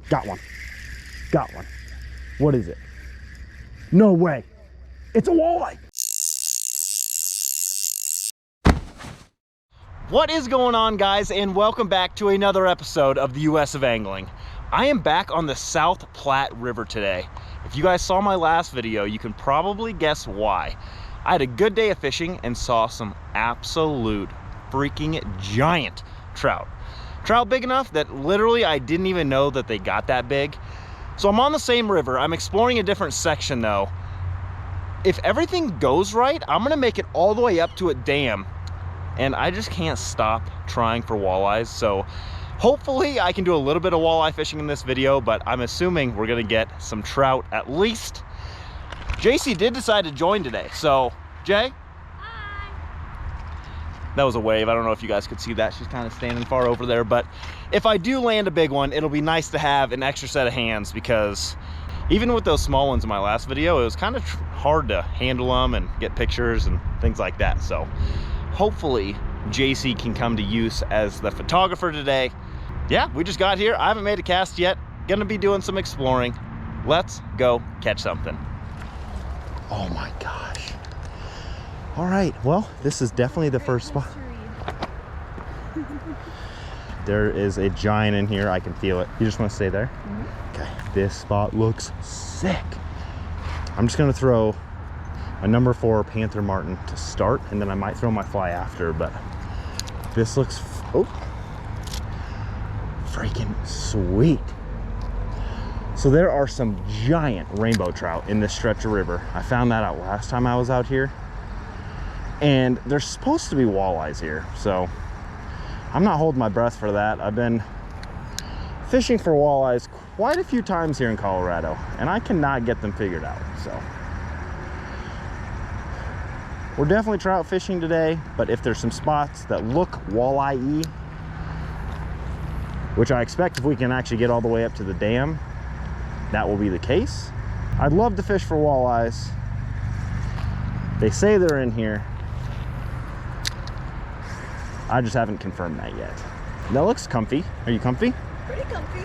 Got one. Got one. What is it? No way. It's a walleye. What is going on, guys, and welcome back to another episode of the US of Angling. I am back on the South Platte River today. If you guys saw my last video, you can probably guess why. I had a good day of fishing and saw some absolute freaking giant trout. Trout big enough that literally I didn't even know that they got that big. So I'm on the same river. I'm exploring a different section though. If everything goes right, I'm gonna make it all the way up to a dam, and I just can't stop trying for walleyes. So hopefully I can do a little bit of walleye fishing in this video, but I'm assuming we're gonna get some trout at least. JC did decide to join today. So Jay, that was a wave. I don't know if you guys could see that. She's kind of standing far over there. But if I do land a big one, it'll be nice to have an extra set of hands, because even with those small ones in my last video, it was kind of hard to handle them and get pictures and things like that. So hopefully JC can come to use as the photographer today. Yeah, we just got here. I haven't made a cast yet. Gonna be doing some exploring. Let's go catch something. Oh my gosh. All right, well, this is definitely the first spot. There is a giant in here. I can feel it. You just want to stay there? Okay, this spot looks sick. I'm just gonna throw a number 4 Panther Martin to start, and then I might throw my fly after, but this looks, freaking sweet. So there are some giant rainbow trout in this stretch of river. I found that out last time I was out here. And there's supposed to be walleyes here, so I'm not holding my breath for that. I've been fishing for walleyes quite a few times here in Colorado, and I cannot get them figured out. So we're definitely trout fishing today, but if there's some spots that look walleye-y, which I expect if we can actually get all the way up to the dam, that will be the case. I'd love to fish for walleyes. They say they're in here. I just haven't confirmed that yet. That looks comfy. Are you comfy? Pretty comfy.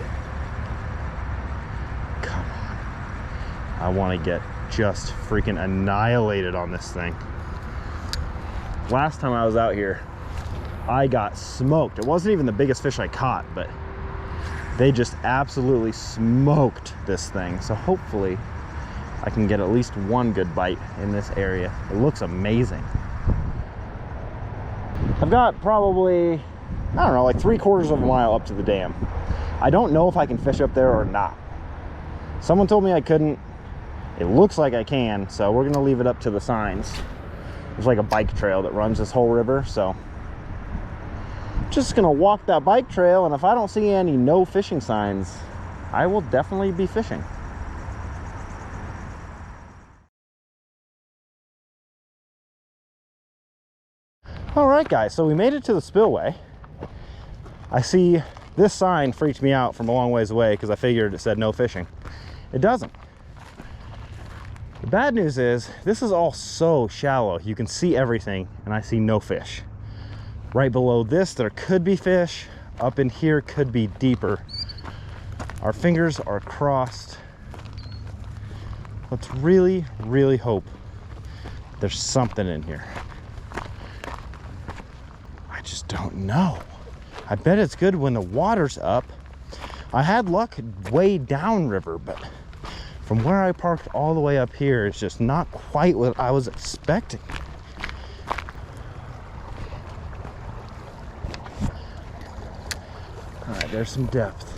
Come on. I want to get just freaking annihilated on this thing. Last time I was out here, I got smoked. It wasn't even the biggest fish I caught, but they just absolutely smoked this thing. So hopefully I can get at least one good bite in this area. It looks amazing. I've got probably, I don't know, like 3/4 of a mile up to the dam. I don't know if I can fish up there or not. Someone told me I couldn't. It looks like I can, so we're gonna leave it up to the signs. There's like a bike trail that runs this whole river, so just gonna walk that bike trail, and if I don't see any no fishing signs, I will definitely be fishing. All right, guys, so we made it to the spillway. I see this sign freaked me out from a long ways away because I figured it said no fishing. It doesn't. The bad news is this is all so shallow. You can see everything, and I see no fish. Right below this, there could be fish. Up in here could be deeper. Our fingers are crossed. Let's really, really hope there's something in here. I just don't know. I bet it's good when the water's up. I had luck way downriver, but from where I parked all the way up here, it's just not quite what I was expecting. All right, there's some depth.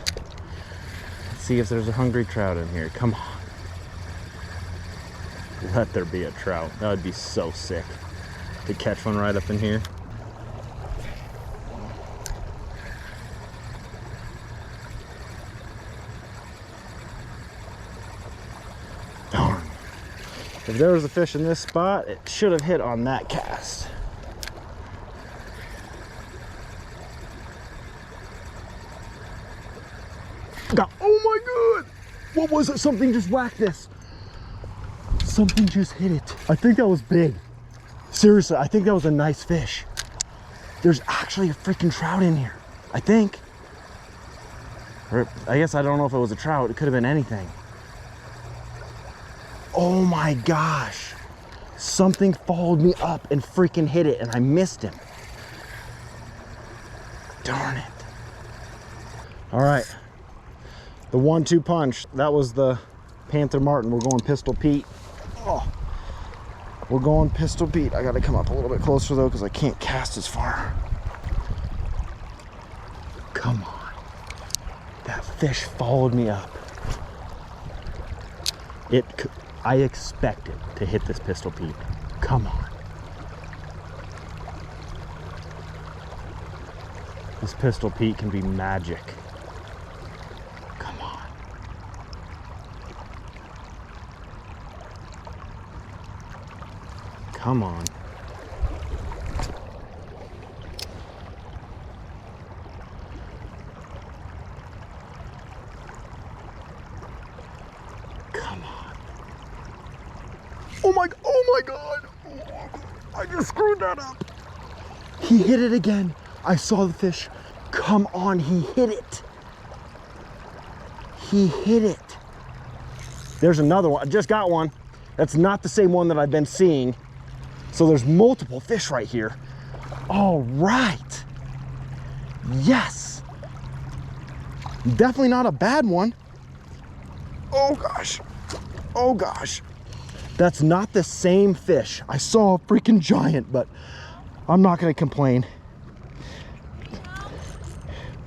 Let's see if there's a hungry trout in here. Come on. Let there be a trout. That would be so sick to catch one right up in here. Darn. If there was a fish in this spot, it should have hit on that cast. Oh my God! What was it? Something just whacked this. Something just hit it. I think that was big. Seriously, I think that was a nice fish. There's actually a freaking trout in here, I think. Or I guess I don't know if it was a trout. It could have been anything. Oh my gosh. Something followed me up and freaking hit it, and I missed him. Darn it. All right. The 1-2 punch. That was the Panther Martin. We're going Pistol Pete. Oh. We're going Pistol Pete. I gotta come up a little bit closer though, because I can't cast as far. Come on. That fish followed me up. I expected to hit this Pistol Pete. Come on. This Pistol Pete can be magic. Come on. Come on. Come on. Oh my God. I just screwed that up. He hit it again. I saw the fish. Come on, he hit it. He hit it. There's another one. I just got one. That's not the same one that I've been seeing. So there's multiple fish right here. All right. Yes. Definitely not a bad one. Oh gosh. Oh gosh. That's not the same fish. I saw a freaking giant, but I'm not gonna complain.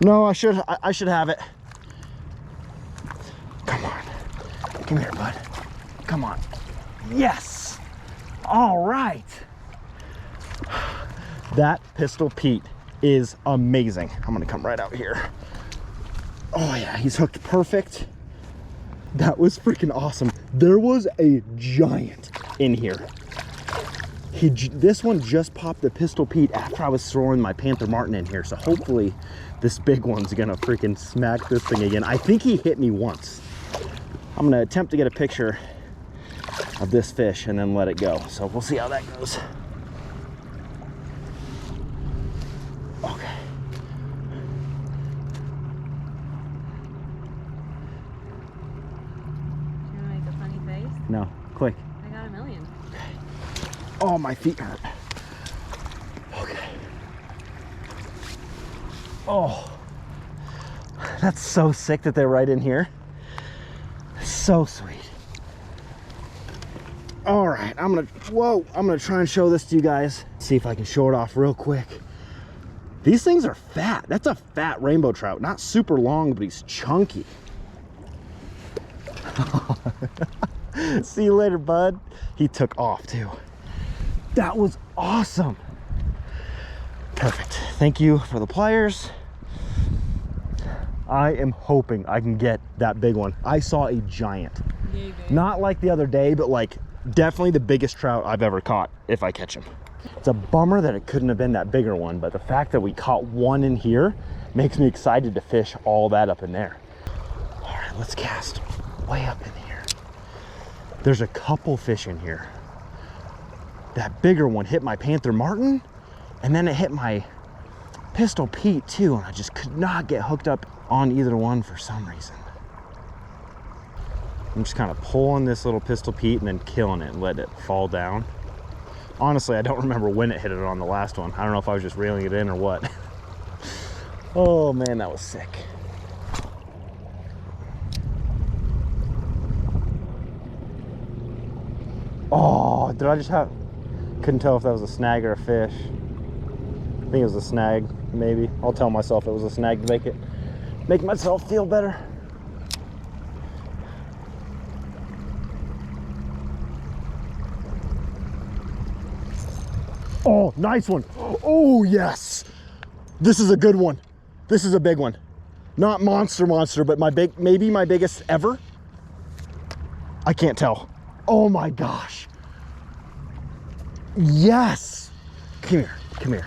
No, I should have it. Come on. Come here, bud. Come on. Yes. All right. That Pistol Pete is amazing. I'm gonna come right out here. Oh yeah, he's hooked perfect. That was freaking awesome. There was a giant in here. This one just popped the Pistol Pete after I was throwing my Panther Martin in here. So hopefully this big one's gonna freaking smack this thing again. I think he hit me once. I'm gonna attempt to get a picture of this fish and then let it go. So we'll see how that goes. Okay. You wanna make a funny face? No, quick. I got a million. Okay. Oh, my feet hurt. Okay. Oh, that's so sick that they're right in here. So sweet. All right, I'm gonna try and show this to you guys. See if I can show it off real quick. These things are fat. That's a fat rainbow trout. Not super long, but he's chunky. See you later, bud. He took off too. That was awesome. Perfect. Thank you for the pliers. I am hoping I can get that big one. I saw a giant. Yeah, not like the other day, but like definitely the biggest trout I've ever caught if I catch him. It's a bummer that it couldn't have been that bigger one, but the fact that we caught one in here makes me excited to fish all that up in there. All right, let's cast way up in here. There's a couple fish in here. That bigger one hit my Panther Martin, and then it hit my Pistol Pete too, and I just could not get hooked up on either one for some reason. I'm just kind of pulling this little Pistol Pete and then killing it and letting it fall down. Honestly, I don't remember when it hit it on the last one. I don't know if I was just reeling it in or what. Oh man, that was sick. Oh, did I just have... Couldn't tell if that was a snag or a fish. I think it was a snag, maybe. I'll tell myself it was a snag to make myself feel better. Oh, nice one. Oh, yes. This is a good one. This is a big one. Not monster, but maybe my biggest ever. I can't tell. Oh my gosh. Yes. Come here, come here.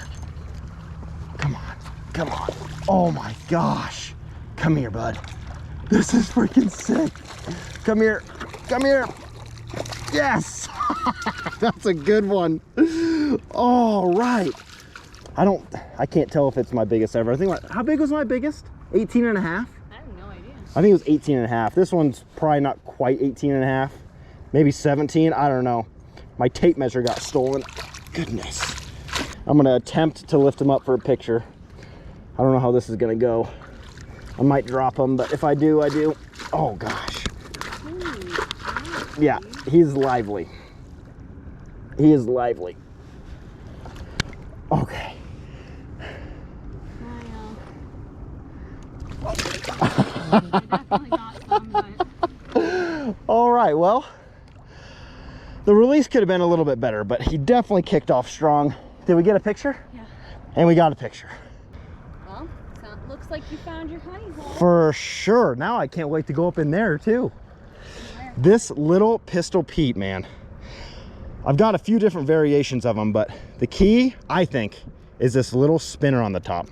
Come on, come on. Oh my gosh. Come here, bud. This is freaking sick. Come here, come here. Yes. That's a good one. All right. I can't tell if it's my biggest ever. I think, how big was my biggest? 18 and a half? I have no I think it was 18 and a half. This one's probably not quite 18 and a half, maybe 17, I don't know. My tape measure got stolen. Goodness. I'm gonna attempt to lift him up for a picture. I don't know how this is gonna go. I might drop him, but if I do, I do. Oh gosh. Yeah, he's lively. He is lively. Okay. I definitely got some, but... All right, well, the release could have been a little bit better, but he definitely kicked off strong. Did we get a picture? Yeah. And we got a picture. Well, looks like you found your honey hole. For sure. Now I can't wait to go up in there too. Where? This little Pistol Pete, man. I've got a few different variations of them, but the key, I think, is this little spinner on the top.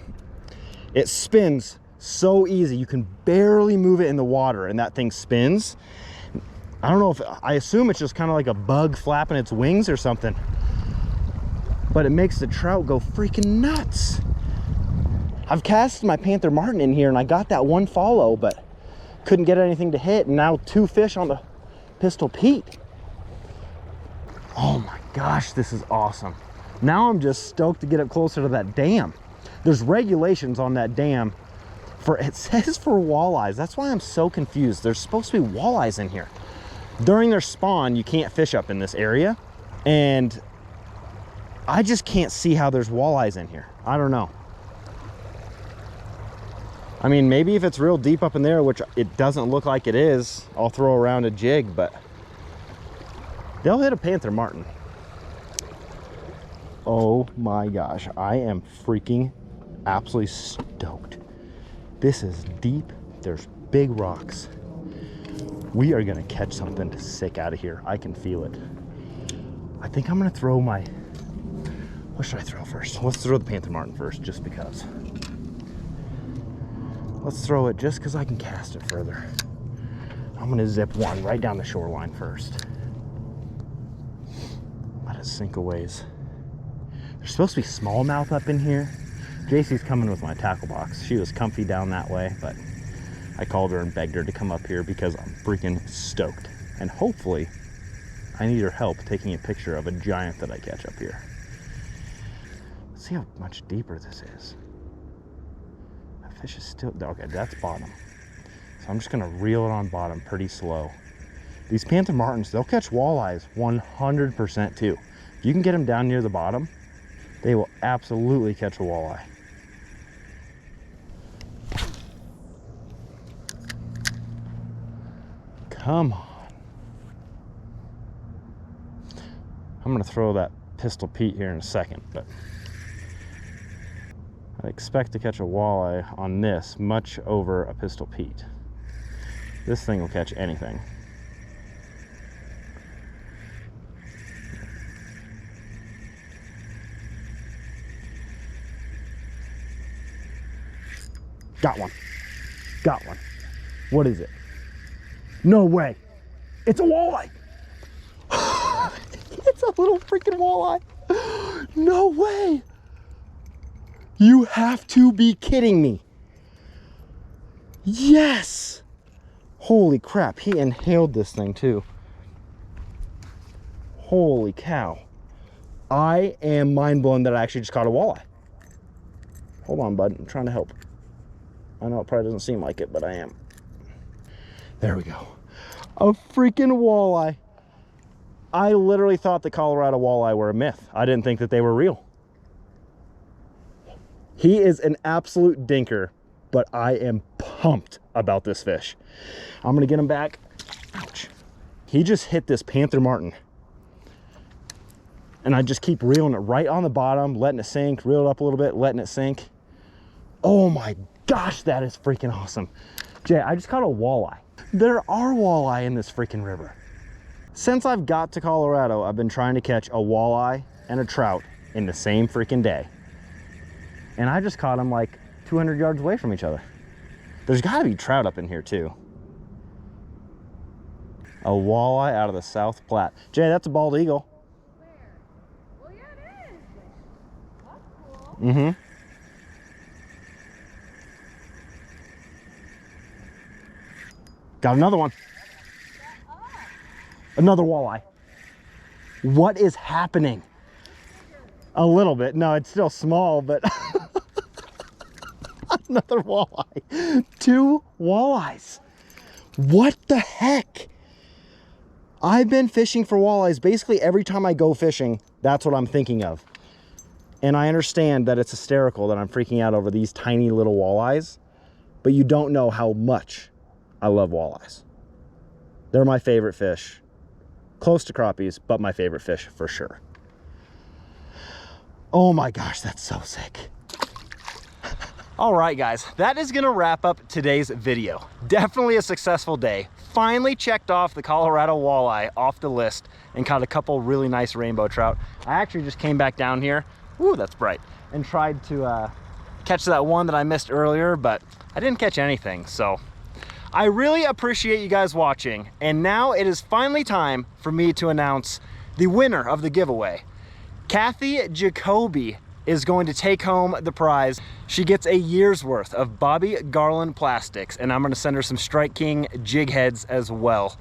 It spins so easy. You can barely move it in the water and that thing spins. I don't know if, I assume it's just kind of like a bug flapping its wings or something, but it makes the trout go freaking nuts. I've cast my Panther Martin in here and I got that one follow, but couldn't get anything to hit, and now 2 fish on the Pistol Pete. Oh my gosh, this is awesome. Now I'm just stoked to get up closer to that dam. There's regulations on that dam for, it says for walleyes. That's why I'm so confused. There's supposed to be walleyes in here. During their spawn, you can't fish up in this area, and I just can't see how there's walleyes in here. I don't know. I mean, maybe if it's real deep up in there, which it doesn't look like it is, I'll throw around a jig, but they'll hit a Panther Martin. Oh my gosh, I am freaking absolutely stoked. This is deep, there's big rocks. We are gonna catch something sick out of here. I can feel it. I think I'm gonna throw my, what should I throw first? Let's throw the Panther Martin first, just because. Let's throw it just because I can cast it further. I'm gonna zip one right down the shoreline first. Let it sink a ways. There's supposed to be smallmouth up in here. JC's coming with my tackle box. She was comfy down that way, but I called her and begged her to come up here because I'm freaking stoked. And hopefully, I need her help taking a picture of a giant that I catch up here. Let's see how much deeper this is. That fish is still, okay, that's bottom. So I'm just gonna reel it on bottom pretty slow. These Panther Martins, they'll catch walleyes 100% too. If you can get them down near the bottom, they will absolutely catch a walleye. Come on. I'm gonna throw that Pistol Pete here in a second, but I expect to catch a walleye on this much over a Pistol Pete. This thing will catch anything. Got one. Got one. What is it? No way. It's a walleye. It's a little freaking walleye. No way. You have to be kidding me. Yes. Holy crap. He inhaled this thing too. Holy cow. I am mind blown that I actually just caught a walleye. Hold on, bud. I'm trying to help. I know it probably doesn't seem like it, but I am. There we go. A freaking walleye. I literally thought the Colorado walleye were a myth. I didn't think that they were real. He is an absolute dinker, but I am pumped about this fish. I'm gonna get him back. Ouch. He just hit this Panther Martin. And I just keep reeling it right on the bottom, letting it sink, reel it up a little bit, letting it sink. Oh my gosh, that is freaking awesome. Jay, I just caught a walleye. There are walleye in this freaking river. Since I've got to Colorado, I've been trying to catch a walleye and a trout in the same freaking day. And I just caught them like 200 yards away from each other. There's gotta be trout up in here too. A walleye out of the South Platte. Jay, that's a bald eagle. Where? Well, yeah, it is. That's cool. Mm-hmm. Got another one. Another walleye. What is happening? A little bit. No, it's still small, but another walleye. 2 walleyes. What the heck? I've been fishing for walleyes basically every time I go fishing. That's what I'm thinking of. And I understand that it's hysterical that I'm freaking out over these tiny little walleyes, but you don't know how much I love walleyes. They're my favorite fish. Close to crappies, but my favorite fish for sure. Oh my gosh, that's so sick. All right, guys, that is gonna wrap up today's video. Definitely a successful day. Finally checked off the Colorado walleye off the list and caught a couple really nice rainbow trout. I actually just came back down here, ooh, that's bright, and tried to catch that one that I missed earlier, but I didn't catch anything, so. I really appreciate you guys watching, and now it is finally time for me to announce the winner of the giveaway. Kathy Jacoby is going to take home the prize. She gets a year's worth of Bobby Garland plastics, and I'm gonna send her some Strike King jig heads as well.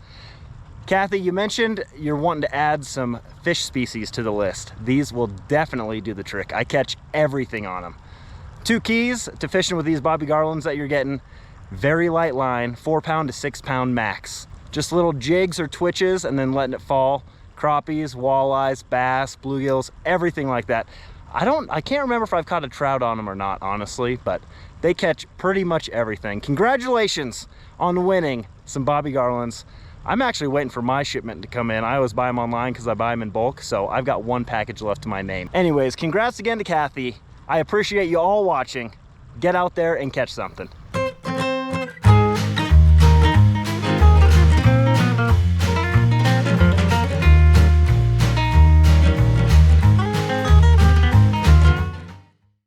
Kathy, you mentioned you're wanting to add some fish species to the list. These will definitely do the trick. I catch everything on them. 2 keys to fishing with these Bobby Garlands that you're getting. Very light line, 4 pound to 6 pound max. Just little jigs or twitches and then letting it fall. Crappies, walleyes, bass, bluegills, everything like that. I can't remember if I've caught a trout on them or not, honestly, but they catch pretty much everything. Congratulations on winning some Bobby Garlands. I'm actually waiting for my shipment to come in. I always buy them online because I buy them in bulk, so I've got 1 package left to my name. Anyways, congrats again to Kathy. I appreciate you all watching. Get out there and catch something.